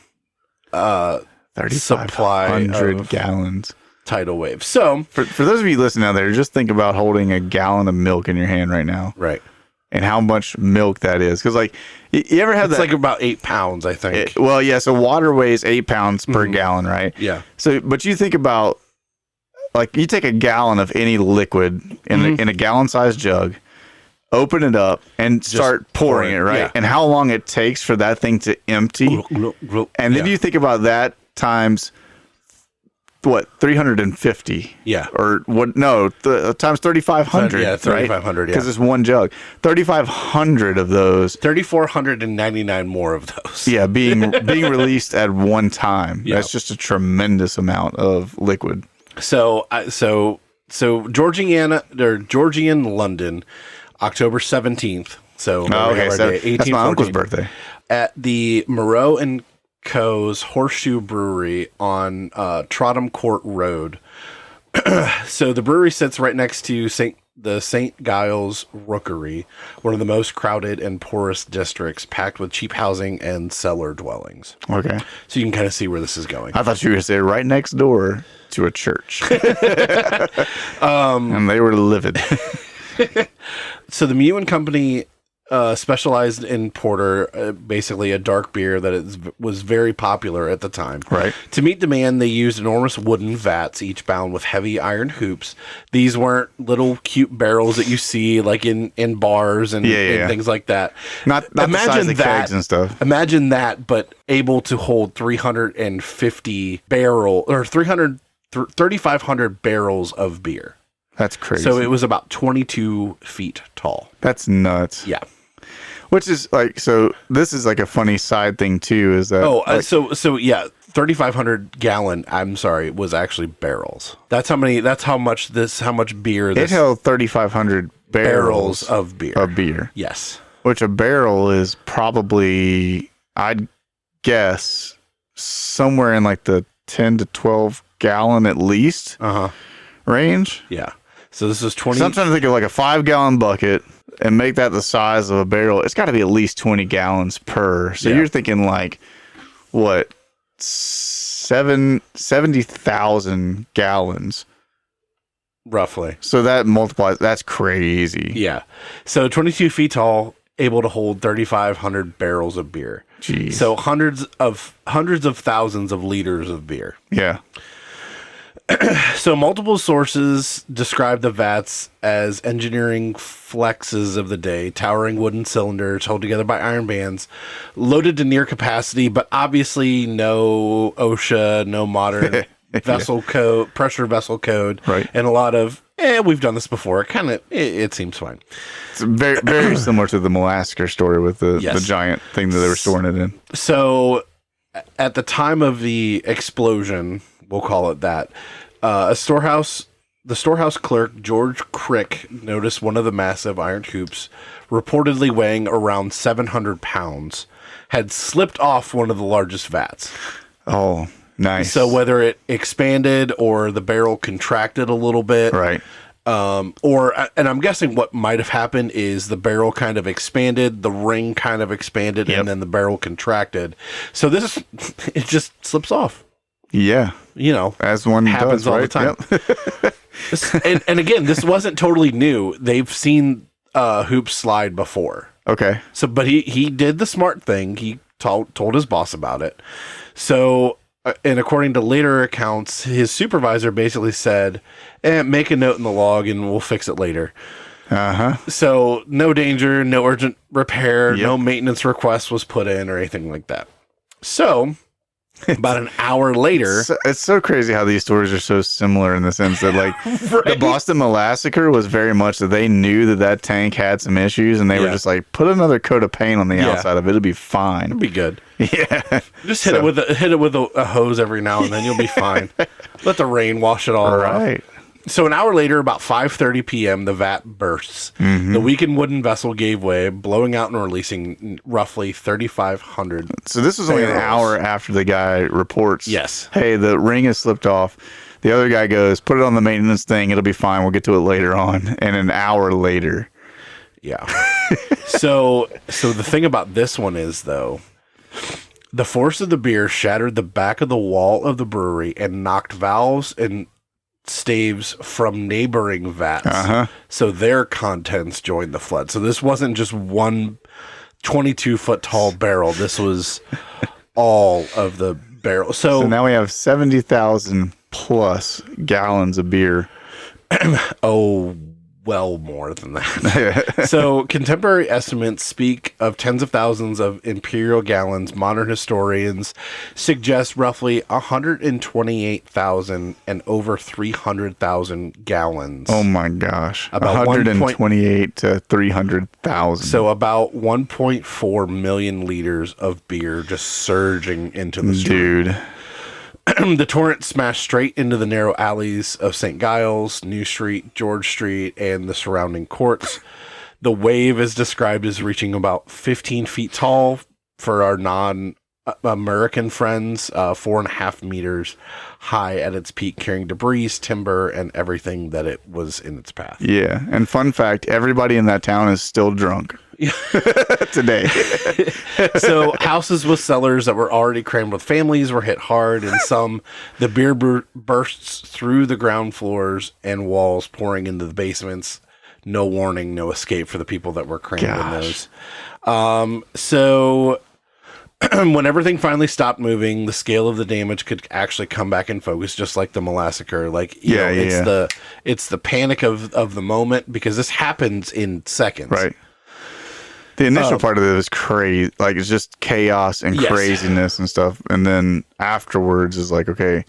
supply of gallons tidal wave. So for those of you listening out there, just think about holding a gallon of milk in your hand right now, right? And how much milk that is, because you ever have it's that? About 8 pounds, I think. So water weighs 8 pounds per gallon, right? Yeah. So, but you think about. You take a gallon of any liquid in a gallon-sized jug, open it up, and start pouring it, right? Yeah. And how long it takes for that thing to empty. And then you think about that times, 350? Yeah. Or what? No, times 3,500. Yeah, 3,500, right? Because it's one jug. 3,500 of those. 3,499 more of those. Yeah, being released at one time. Yeah. That's just a tremendous amount of liquid. So Georgian London, October 17th. So that's my uncle's birthday. At the Moreau and Co.'s Horseshoe Brewery on Tottenham Court Road. So the brewery sits right next to the St. Giles Rookery, one of the most crowded and poorest districts, packed with cheap housing and cellar dwellings. Okay. So you can kind of see where this is going. I thought you were going to say right next door to a church. And they were livid. So the Mew and Company specialized in porter, basically a dark beer that was very popular at the time. Right. To meet demand, they used enormous wooden vats, each bound with heavy iron hoops. These weren't little cute barrels that you see in bars and things like that. Not the size of kegs and stuff. Imagine that, but able to hold 3,500 barrels of beer. That's crazy. So it was about 22 feet tall. That's nuts. Yeah. Which is this is a funny side thing too, is that 3,500 gallon, was actually barrels. That's how much beer it held 3,500 barrels of beer. Yes. Which a barrel is probably, I'd guess, somewhere in the 10 to 12 gallon at least range. Yeah. So this is 20. So I'm trying to think of a 5-gallon bucket and make that the size of a barrel. It's got to be at least 20 gallons per. So you're thinking 70,000 gallons. Roughly. So that multiplies. That's crazy. Yeah. So 22 feet tall, able to hold 3,500 barrels of beer. Jeez. So hundreds of thousands of liters of beer. Yeah. So multiple sources describe the vats as engineering flexes of the day, towering wooden cylinders held together by iron bands, loaded to near capacity, but obviously no OSHA, no modern vessel code, pressure vessel code, right? And a lot of, we've done this before. It seems fine. It's very, very similar to the Molasker story with the giant thing that they were storing it in. So at the time of the explosion, we'll call it that, the storehouse clerk, George Crick, noticed one of the massive iron hoops, reportedly weighing around 700 pounds, had slipped off one of the largest vats. Oh, nice. So whether it expanded or the barrel contracted a little bit. Right. And I'm guessing what might have happened is the barrel kind of expanded, the ring kind of expanded, and then the barrel contracted. So it just slips off. Yeah. As one happens does, all right? the time. And again, this wasn't totally new. They've seen hoops slide before. Okay. So, but he did the smart thing. He told his boss about it. So, and according to later accounts, his supervisor basically said, make a note in the log and we'll fix it later. Uh-huh. So no danger, no urgent repair, no maintenance request was put in or anything like that. So about an hour later, it's so crazy how these stories are so similar in the sense that, like, the Boston Massacre was very much that they knew that tank had some issues, and they were just like, put another coat of paint on the outside of it; it'll be fine. It'll be good. Yeah, just hit it with a hose every now and then. You'll be fine. Let the rain wash it all off. So an hour later, about 5:30 p.m., the vat bursts. The weakened wooden vessel gave way, blowing out and releasing roughly 3,500. So this was only an hour after the guy reports, yes, hey, the ring has slipped off. The other guy goes, put it on the maintenance thing. It'll be fine. We'll get to it later on. And an hour later. Yeah. So the thing about this one is, though, the force of the beer shattered the back of the wall of the brewery and knocked valves and staves from neighboring vats. So their contents joined the flood. So this wasn't just one 22-foot tall barrel. This was all of the barrel. So now we have 70,000 plus gallons of beer. Well more than that. So contemporary estimates speak of tens of thousands of imperial gallons. Modern historians suggest roughly 128,000 and over 300,000 gallons. Oh my gosh. About 128 to 300,000. So about 1.4 million liters of beer just surging into the street. Dude. The torrent smashed straight into the narrow alleys of St. Giles, New Street, George Street, and the surrounding courts. The wave is described as reaching about 15 feet tall for our non-American friends, 4.5 meters high at its peak, carrying debris, timber, and everything that it was in its path. Yeah, and fun fact, everybody in that town is still drunk. Today. So houses with cellars that were already crammed with families were hit hard, and some the beer bursts through the ground floors and walls, pouring into the basements. No warning, no escape for the people that were crammed in those. So when everything finally stopped moving, the scale of the damage could actually come back in focus, just like the Massacre. Like, it's the panic of the moment, because this happens in seconds. Right. The initial part of it is crazy. Like, it's just chaos and craziness and stuff. And then afterwards is like, okay,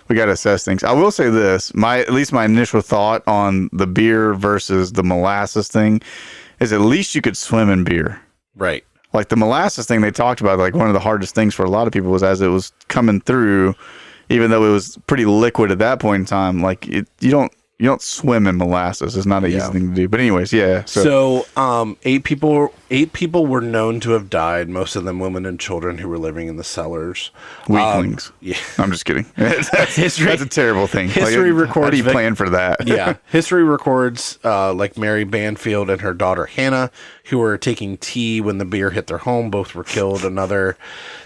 we got to assess things. I will say this, at least my initial thought on the beer versus the molasses thing is at least you could swim in beer. Right. Like the molasses thing they talked about, like one of the hardest things for a lot of people was as it was coming through, even though it was pretty liquid at that point in time, like you don't swim in molasses. It's not an easy thing to do. But anyways, yeah. So 8 people were known to have died, most of them women and children who were living in the cellars. Weaklings. I'm just kidding. That's a terrible thing. History records. How do you plan for that? Yeah. History records like Mary Banfield and her daughter Hannah, who were taking tea when the beer hit their home. Both were killed. Another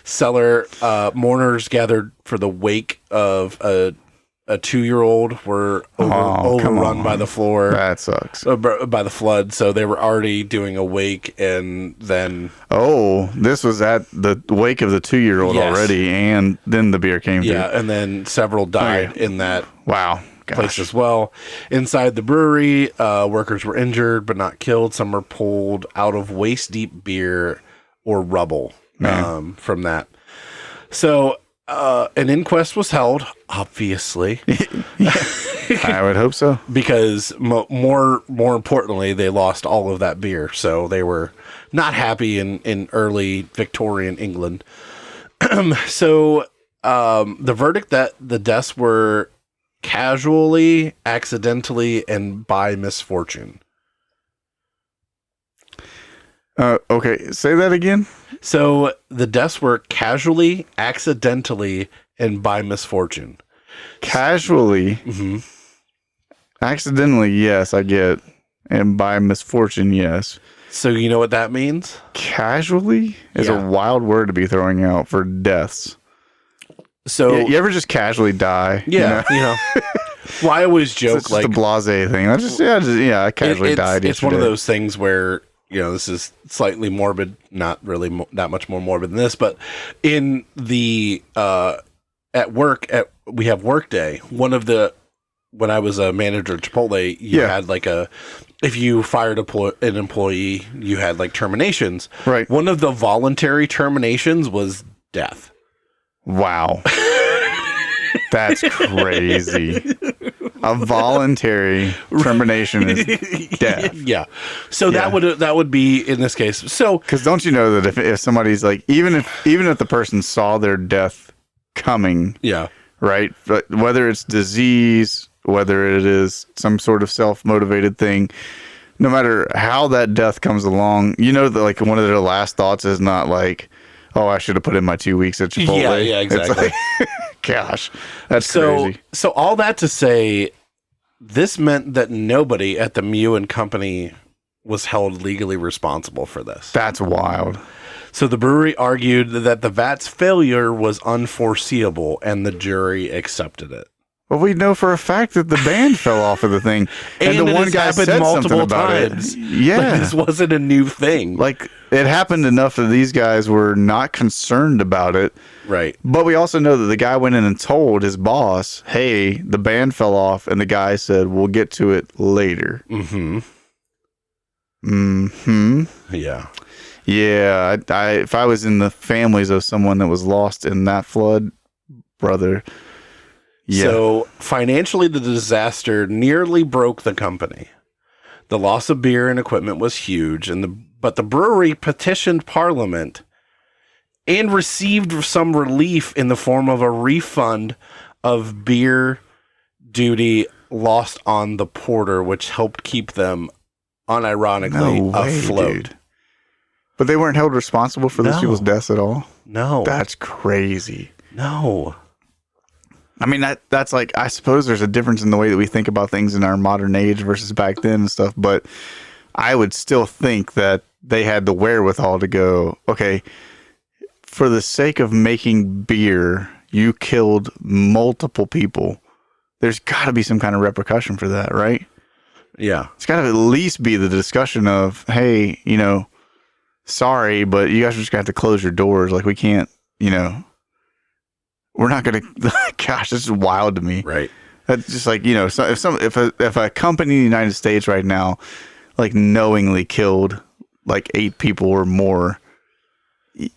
cellar. Mourners gathered for the wake of a a 2-year-old were overrun by the floor. That sucks. By the flood. So they were already doing a wake, and then... Oh, this was at the wake of the 2-year-old already, and then the beer came through. Yeah, and then several died in that place as well. Inside the brewery, workers were injured but not killed. Some were pulled out of waist-deep beer or rubble from that. So an inquest was held, obviously. I would hope so. Because more importantly, they lost all of that beer. So they were not happy in early Victorian England. So the verdict that the deaths were casually, accidentally, and by misfortune. Okay, say that again. So the deaths were casually, accidentally, and by misfortune. Casually, accidentally, yes, I get, and by misfortune, yes. So you know what that means? Casually is a wild word to be throwing out for deaths. So you ever just casually die? Yeah, you know. Well, I always joke it's just a blasé thing. I casually died. It's one of those things where, you know, this is slightly morbid, not really that much more morbid than this, but in the at work, we have Workday. When I was a manager at Chipotle, you had like if you fired an employee, you had like terminations. Right. One of the voluntary terminations was death. Wow. That's crazy. A voluntary termination is death. Yeah. So that would be in this case. So because don't you know that if somebody's like even if the person saw their death coming, right, but whether it's disease, whether it is some sort of self-motivated thing, no matter how that death comes along, you know that like one of their last thoughts is not like, oh, I should have put in my 2 weeks at Chipotle. Yeah, exactly. Like, gosh, that's crazy. So all that to say, this meant that nobody at the Mew and Company was held legally responsible for this. That's wild. So the brewery argued that the vat's failure was unforeseeable, and the jury accepted it. Well, we know for a fact that the band fell off of the thing, and the one guy said something about it. Yeah, like, this wasn't a new thing. Like it happened enough that these guys were not concerned about it. Right. But we also know that the guy went in and told his boss, "Hey, the band fell off," and the guy said, "We'll get to it later." Mm-hmm. Mm-hmm. Yeah. Yeah. If I was in the families of someone that was lost in that flood, brother. Yeah. So financially, the disaster nearly broke the company. The loss of beer and equipment was huge, but the brewery petitioned Parliament and received some relief in the form of a refund of beer duty lost on the porter, which helped keep them unironically afloat. Dude. But they weren't held responsible for those people's deaths at all? No. That's crazy. No. I mean, that's like, I suppose there's a difference in the way that we think about things in our modern age versus back then and stuff, but I would still think that they had the wherewithal to go, okay, for the sake of making beer, you killed multiple people. There's got to be some kind of repercussion for that, right? Yeah. It's got to at least be the discussion of, hey, you know, sorry, but you guys are just going to have to close your doors. Like, we can't, you know, we're not going to, gosh, this is wild to me. Right. That's just like, you know, so if a company in the United States right now, like knowingly killed like 8 people or more,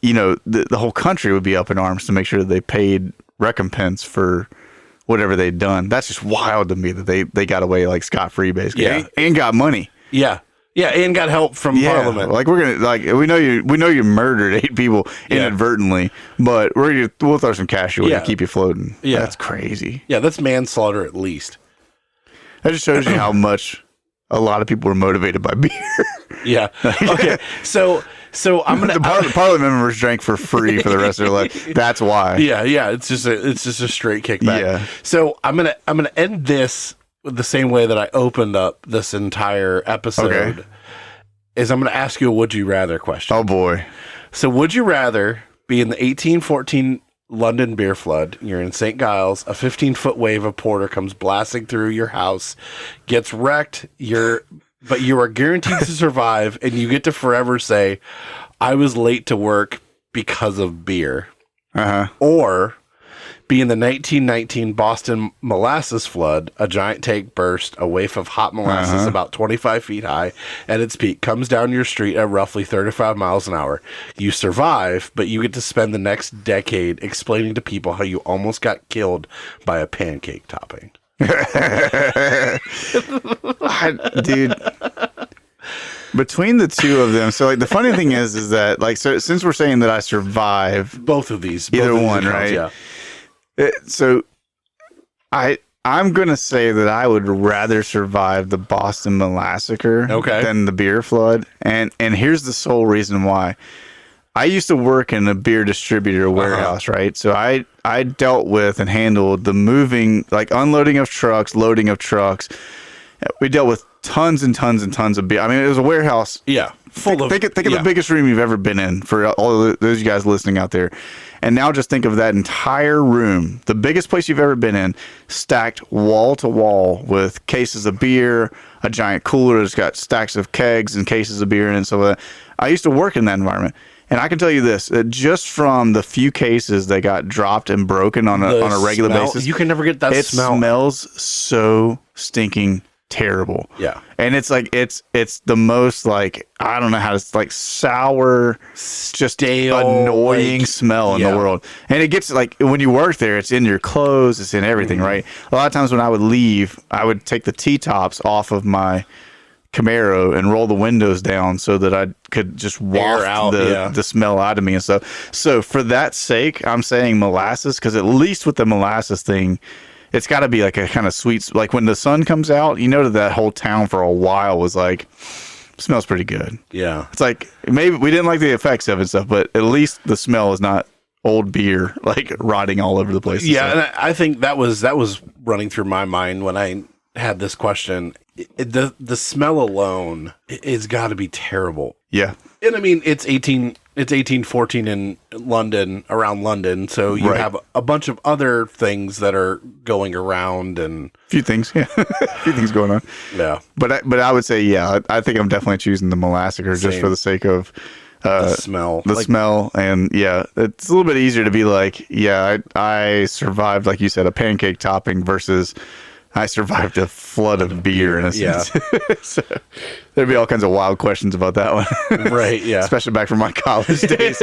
you know, the whole country would be up in arms to make sure that they paid recompense for whatever they'd done. That's just wild to me that they got away like scot-free basically, and got money. Yeah. Yeah, and got help from Parliament. Like we're gonna we know you murdered 8 people inadvertently, but we'll throw some cash away to keep you floating. Yeah, that's crazy. Yeah, that's manslaughter at least. That just shows you how much a lot of people were motivated by beer. Yeah. Okay. So I'm gonna. The Parliament members drank for free for the rest of their life. That's why. Yeah. It's just a straight kickback. Yeah. So I'm gonna end this the same way that I opened up this entire episode, is I'm going to ask you a would you rather question. Oh boy. So would you rather be in the 1814 London beer flood. You're in St. Giles. A 15-foot wave of porter comes blasting through your house, gets wrecked. But you are guaranteed to survive, and you get to forever say, "I was late to work because of beer." Or be in the 1919 Boston molasses flood. A giant tank burst. A wave of hot molasses about 25 feet high at its peak comes down your street at roughly 35 miles an hour. You survive, but you get to spend the next decade explaining to people how you almost got killed by a pancake topping. Dude, between the two of them, so like the funny thing is that like, so since we're saying that I survive both of these, either both of one, these right? Yeah. So I'm gonna say that I would rather survive the Boston Massacre than the beer flood, and here's the sole reason why. I used to work in a beer distributor warehouse, right? So I dealt with and handled the moving, like unloading of trucks, loading of trucks. We dealt with tons and tons and tons of beer. I mean, it was a warehouse. Yeah. Full of. Think of the biggest room you've ever been in for all of those of you guys listening out there. And now just think of that entire room, the biggest place you've ever been in, stacked wall to wall with cases of beer, a giant cooler that's got stacks of kegs and cases of beer in it and stuff like that. I used to work in that environment. And I can tell you this, that just from the few cases that got dropped and broken on a regular basis, you can never get that smell. It smells so stinking terrible. Yeah. And it's like it's the most like, I don't know how to, like sour, just stale, annoying smell in the world. And it gets like, when you work there, it's in your clothes, it's in everything, right? A lot of times when I would leave, I would take the T-tops off of my Camaro and roll the windows down so that I could just waft the smell out of me and stuff. So for that sake, I'm saying molasses, because at least with the molasses thing, it's got to be like a kind of sweet, like when the sun comes out, you know, that whole town for a while was like, smells pretty good. Yeah. It's like, maybe we didn't like the effects of it and stuff, but at least the smell is not old beer, like rotting all over the place. Yeah. And I think that was running through my mind when I had this question. The smell alone is got to be terrible. Yeah. And I mean, it's 1814 in London, around London, so you have a bunch of other things that are going around and a few things going on. Yeah. But I would say, I think I'm definitely choosing the Massacre just for the sake of the smell. The smell, and it's a little bit easier to be like, I survived, like you said, a pancake topping versus I survived a flood of beer in a sense. Yeah. So there'd be all kinds of wild questions about that one. Right, yeah. Especially back from my college days.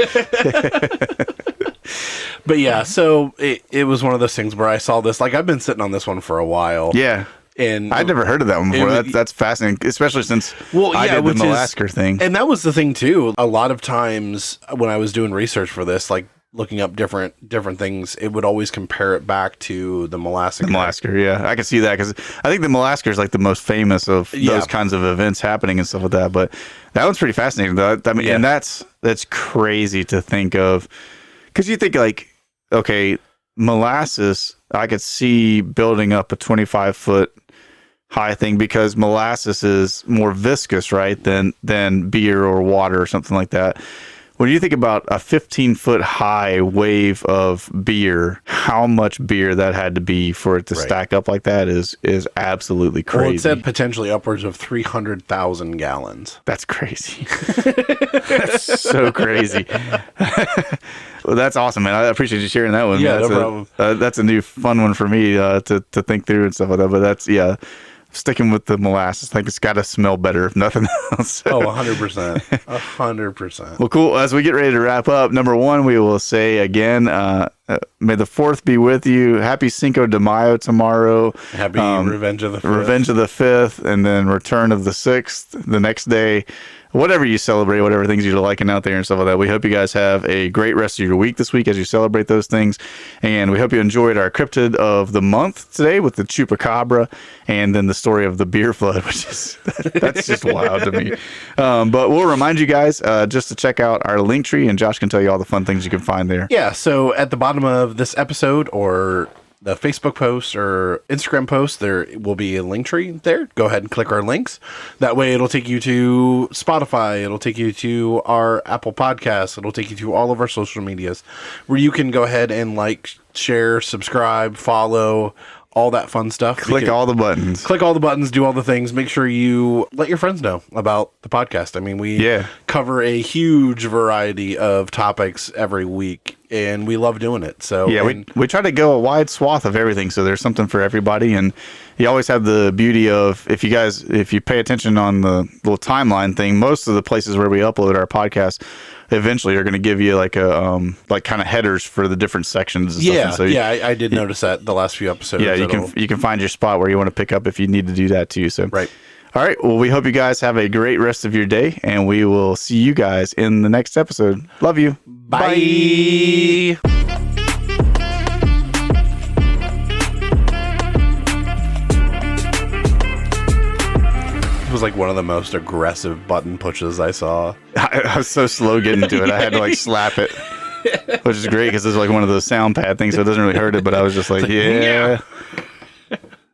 But yeah, so it was one of those things where I saw this, like I've been sitting on this one for a while. Yeah. And I'd never heard of that one before. That's fascinating, especially since I did the Massacre thing. And that was the thing too. A lot of times when I was doing research for this, like looking up different things, it would always compare it back to the Massacre. The Massacre, yeah. I can see that because I think the Massacre is like the most famous of those kinds of events happening and stuff like that. But that one's pretty fascinating. I mean, and that's crazy to think of, because you think like, okay, molasses, I could see building up a 25-foot high thing because molasses is more viscous, right, than beer or water or something like that. When you think about a 15-foot high wave of beer, how much beer that had to be for it to stack up like that is absolutely crazy. Well, it said potentially upwards of 300,000 gallons. That's crazy. That's so crazy. Well, that's awesome, man. I appreciate you sharing that one. Yeah, no problem. That's a new fun one for me to think through and stuff like that. But that's, sticking with the molasses, I think it's got to smell better if nothing else. Oh, 100%. 100%. Well, cool. As we get ready to wrap up, number one, we will say again, may the 4th be with you. Happy Cinco de Mayo tomorrow. Happy Revenge of the 5th. Revenge of the 5th, and then Return of the 6th the next day. Whatever you celebrate, whatever things you're liking out there and stuff like that. We hope you guys have a great rest of your week this week as you celebrate those things. And we hope you enjoyed our cryptid of the month today with the Chupacabra, and then the story of the beer flood, which is, that's just wild to me. But we'll remind you guys just to check out our link tree, and Josh can tell you all the fun things you can find there. Yeah, so at the bottom of this episode or the Facebook post or Instagram post, there will be a link tree there. Go ahead and click our links. That way it'll take you to Spotify. It'll take you to our Apple Podcasts. It'll take you to all of our social medias where you can go ahead and like, share, subscribe, follow, all that fun stuff. Click all the buttons. Click all the buttons, do all the things. Make sure you let your friends know about the podcast. I mean, we cover a huge variety of topics every week, and we love doing it. So we try to go a wide swath of everything, so there's something for everybody. And you always have the beauty of, if you pay attention on the little timeline thing, most of the places where we upload our podcast eventually are going to give you like a like kind of headers for the different sections and stuff. And so I did notice that the last few episodes. Yeah, you can find your spot where you want to pick up if you need to do that too. So right. All right. Well, we hope you guys have a great rest of your day, and we will see you guys in the next episode. Love you. Bye. It was like one of the most aggressive button pushes I saw. I was so slow getting to it. I had to like slap it, which is great because it's like one of those sound pad things, so it doesn't really hurt it. But I was just like, yeah.